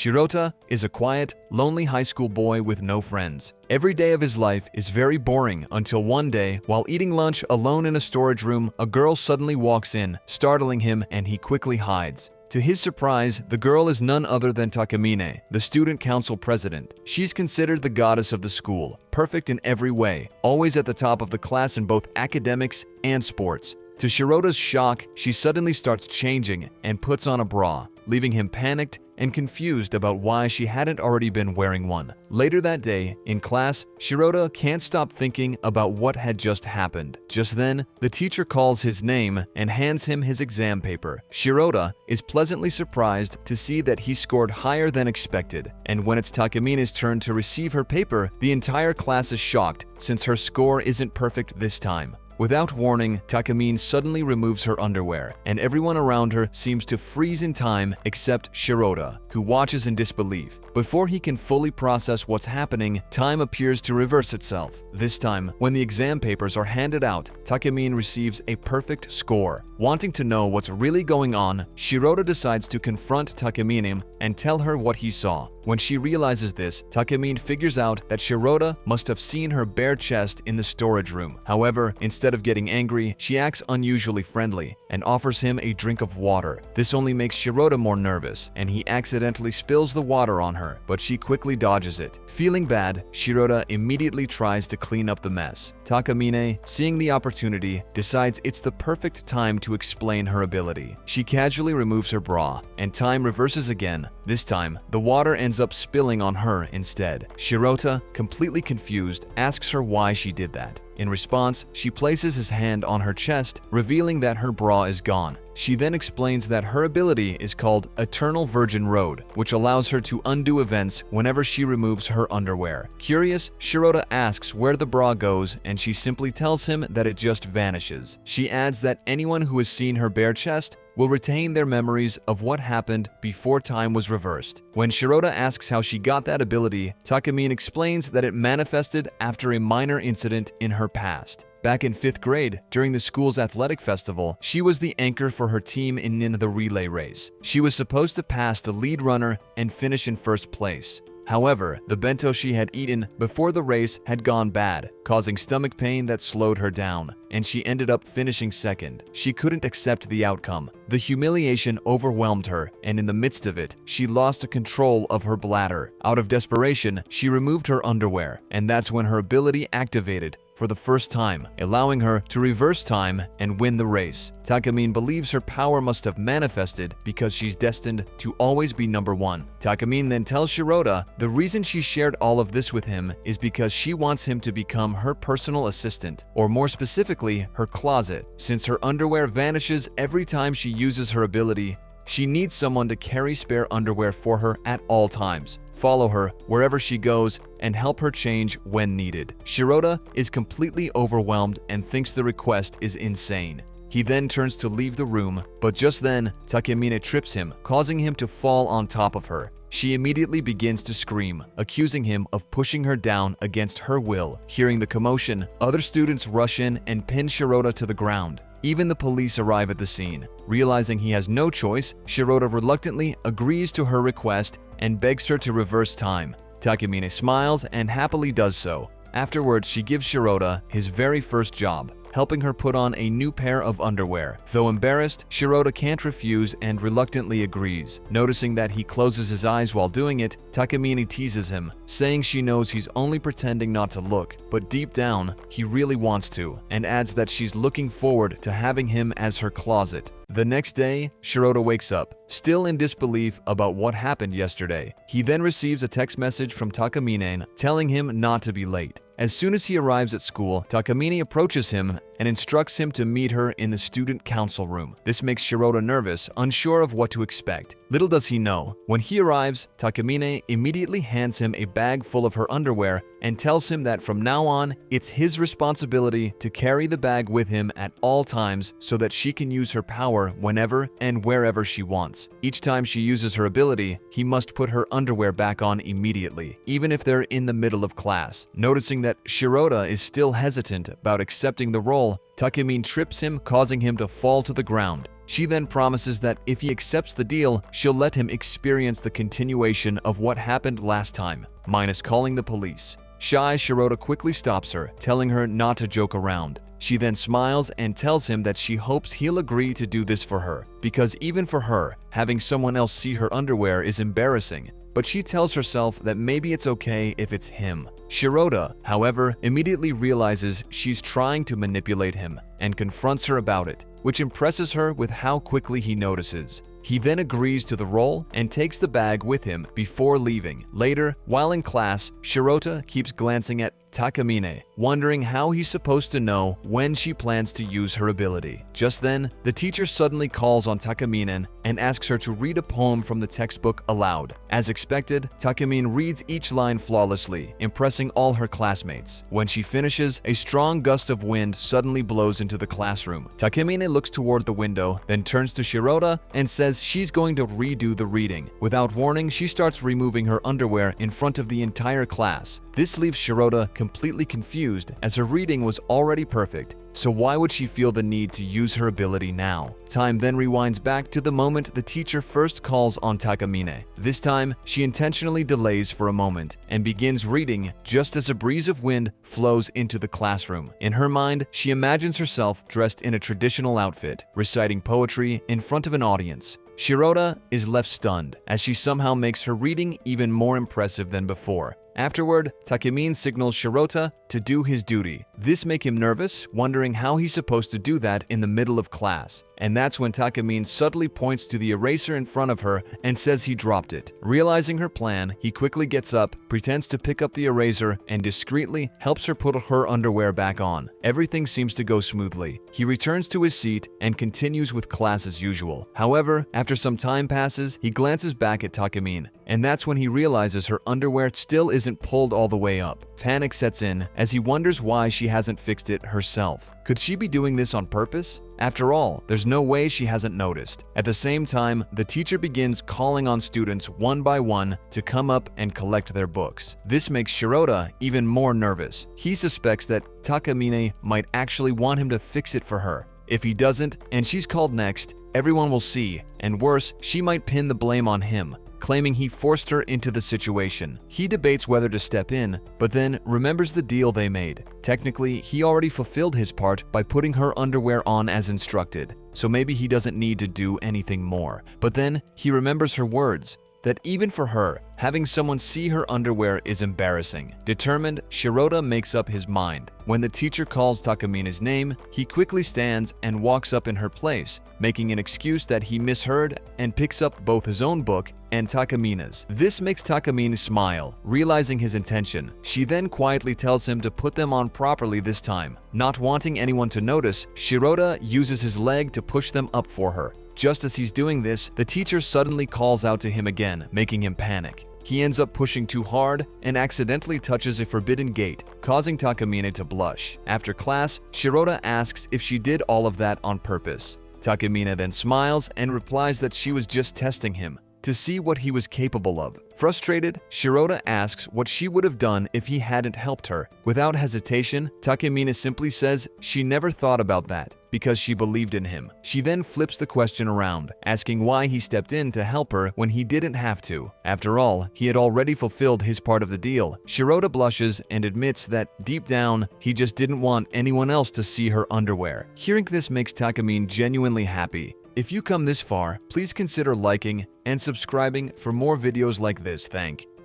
Shirota is a quiet, lonely high school boy with no friends. Every day of his life is very boring until one day, while eating lunch alone in a storage room, a girl suddenly walks in, startling him, and he quickly hides. To his surprise, the girl is none other than Takamine, the student council president. She's considered the goddess of the school, perfect in every way, always at the top of the class in both academics and sports. To Shirota's shock, she suddenly starts changing and puts on a bra, leaving him panicked and confused about why she hadn't already been wearing one. Later that day, in class, Shirota can't stop thinking about what had just happened. Just then, the teacher calls his name and hands him his exam paper. Shirota is pleasantly surprised to see that he scored higher than expected, and when it's Takamine's turn to receive her paper, the entire class is shocked since her score isn't perfect this time. Without warning, Takamine suddenly removes her underwear, and everyone around her seems to freeze in time except Shirota, who watches in disbelief. Before he can fully process what's happening, time appears to reverse itself. This time, when the exam papers are handed out, Takamine receives a perfect score. Wanting to know what's really going on, Shirota decides to confront Takamine and tell her what he saw. When she realizes this, Takamine figures out that Shirota must have seen her bare chest in the storage room. However, instead of getting angry, she acts unusually friendly and offers him a drink of water. This only makes Shirota more nervous, and he accidentally spills the water on her, but she quickly dodges it. Feeling bad, Shirota immediately tries to clean up the mess. Takamine, seeing the opportunity, decides it's the perfect time to explain her ability. She casually removes her bra, and time reverses again. This time, the water ends up spilling on her instead. Shirota, completely confused, asks her why she did that. In response, she places his hand on her chest, revealing that her bra is gone. She then explains that her ability is called Eternal Virgin Road, which allows her to undo events whenever she removes her underwear. Curious, Shirota asks where the bra goes, and she simply tells him that it just vanishes. She adds that anyone who has seen her bare chest will retain their memories of what happened before time was reversed. When Shirota asks how she got that ability, Takamine explains that it manifested after a minor incident in her past. Back in 5th grade, during the school's athletic festival, she was the anchor for her team in the relay race. She was supposed to pass the lead runner and finish in first place. However, the bento she had eaten before the race had gone bad, causing stomach pain that slowed her down, and she ended up finishing second. She couldn't accept the outcome. The humiliation overwhelmed her, and in the midst of it, she lost control of her bladder. Out of desperation, she removed her underwear, and that's when her ability activated for the first time, allowing her to reverse time and win the race. Takamine believes her power must have manifested because she's destined to always be number one. Takamine then tells Shirota the reason she shared all of this with him is because she wants him to become her personal assistant, or more specifically, her closet. Since her underwear vanishes every time she uses her ability, she needs someone to carry spare underwear for her at all times, follow her wherever she goes, and help her change when needed. Shirota is completely overwhelmed and thinks the request is insane. He then turns to leave the room, but just then, Takamine trips him, causing him to fall on top of her. She immediately begins to scream, accusing him of pushing her down against her will. Hearing the commotion, other students rush in and pin Shirota to the ground. Even the police arrive at the scene. Realizing he has no choice, Shirota reluctantly agrees to her request and begs her to reverse time. Takamine smiles and happily does so. Afterwards, she gives Shirota his very first job, helping her put on a new pair of underwear. Though embarrassed, Shirota can't refuse and reluctantly agrees. Noticing that he closes his eyes while doing it, Takamine teases him, saying she knows he's only pretending not to look, but deep down, he really wants to, and adds that she's looking forward to having him as her closet. The next day, Shirota wakes up, still in disbelief about what happened yesterday. He then receives a text message from Takamine telling him not to be late. As soon as he arrives at school, Takamine approaches him and instructs him to meet her in the student council room. This makes Shirota nervous, unsure of what to expect. Little does he know, when he arrives, Takamine immediately hands him a bag full of her underwear and tells him that from now on, it's his responsibility to carry the bag with him at all times so that she can use her power whenever and wherever she wants. Each time she uses her ability, he must put her underwear back on immediately, even if they're in the middle of class. Noticing that Shirota is still hesitant about accepting the role, Takamine trips him, causing him to fall to the ground. She then promises that if he accepts the deal, she'll let him experience the continuation of what happened last time, minus calling the police. Shy Shirota quickly stops her, telling her not to joke around. She then smiles and tells him that she hopes he'll agree to do this for her, because even for her, having someone else see her underwear is embarrassing. But she tells herself that maybe it's okay if it's him. Shirota, however, immediately realizes she's trying to manipulate him and confronts her about it, which impresses her with how quickly he notices. He then agrees to the role and takes the bag with him before leaving. Later, while in class, Shirota keeps glancing at Takamine, wondering how he's supposed to know when she plans to use her ability. Just then, the teacher suddenly calls on Takamine and asks her to read a poem from the textbook aloud. As expected, Takamine reads each line flawlessly, impressing all her classmates. When she finishes, a strong gust of wind suddenly blows into the classroom. Takamine looks toward the window, then turns to Shirota and says she's going to redo the reading. Without warning, she starts removing her underwear in front of the entire class. This leaves Shirota completely confused, as her reading was already perfect. So why would she feel the need to use her ability now? Time then rewinds back to the moment the teacher first calls on Takamine. This time, she intentionally delays for a moment and begins reading just as a breeze of wind flows into the classroom. In her mind, she imagines herself dressed in a traditional outfit, reciting poetry in front of an audience. Shirota is left stunned, as she somehow makes her reading even more impressive than before. Afterward, Takamine signals Shirota to do his duty. This makes him nervous, wondering how he's supposed to do that in the middle of class. And that's when Takamine subtly points to the eraser in front of her and says he dropped it. Realizing her plan, he quickly gets up, pretends to pick up the eraser, and discreetly helps her put her underwear back on. Everything seems to go smoothly. He returns to his seat and continues with class as usual. However, after some time passes, he glances back at Takamine, and that's when he realizes her underwear still isn't pulled all the way up. Panic sets in as he wonders why she hasn't fixed it herself. Could she be doing this on purpose? After all, there's no way she hasn't noticed. At the same time, the teacher begins calling on students one by one to come up and collect their books. This makes Shirota even more nervous. He suspects that Takamine might actually want him to fix it for her. If he doesn't, and she's called next, everyone will see, and worse, she might pin the blame on him, claiming he forced her into the situation. He debates whether to step in, but then remembers the deal they made. Technically, he already fulfilled his part by putting her underwear on as instructed, so maybe he doesn't need to do anything more. But then, he remembers her words, that even for her, having someone see her underwear is embarrassing. Determined, Shirota makes up his mind. When the teacher calls Takamine's name, he quickly stands and walks up in her place, making an excuse that he misheard and picks up both his own book and Takamine's. This makes Takamine smile, realizing his intention. She then quietly tells him to put them on properly this time. Not wanting anyone to notice, Shirota uses his leg to push them up for her. Just as he's doing this, the teacher suddenly calls out to him again, making him panic. He ends up pushing too hard and accidentally touches a forbidden gate, causing Takamine to blush. After class, Shirota asks if she did all of that on purpose. Takamine then smiles and replies that she was just testing him to see what he was capable of. Frustrated, Shirota asks what she would have done if he hadn't helped her. Without hesitation, Takamine simply says she never thought about that because she believed in him. She then flips the question around, asking why he stepped in to help her when he didn't have to. After all, he had already fulfilled his part of the deal. Shirota blushes and admits that deep down, he just didn't want anyone else to see her underwear. Hearing this makes Takamine genuinely happy. If you come this far, please consider liking and subscribing for more videos like this. Thank you.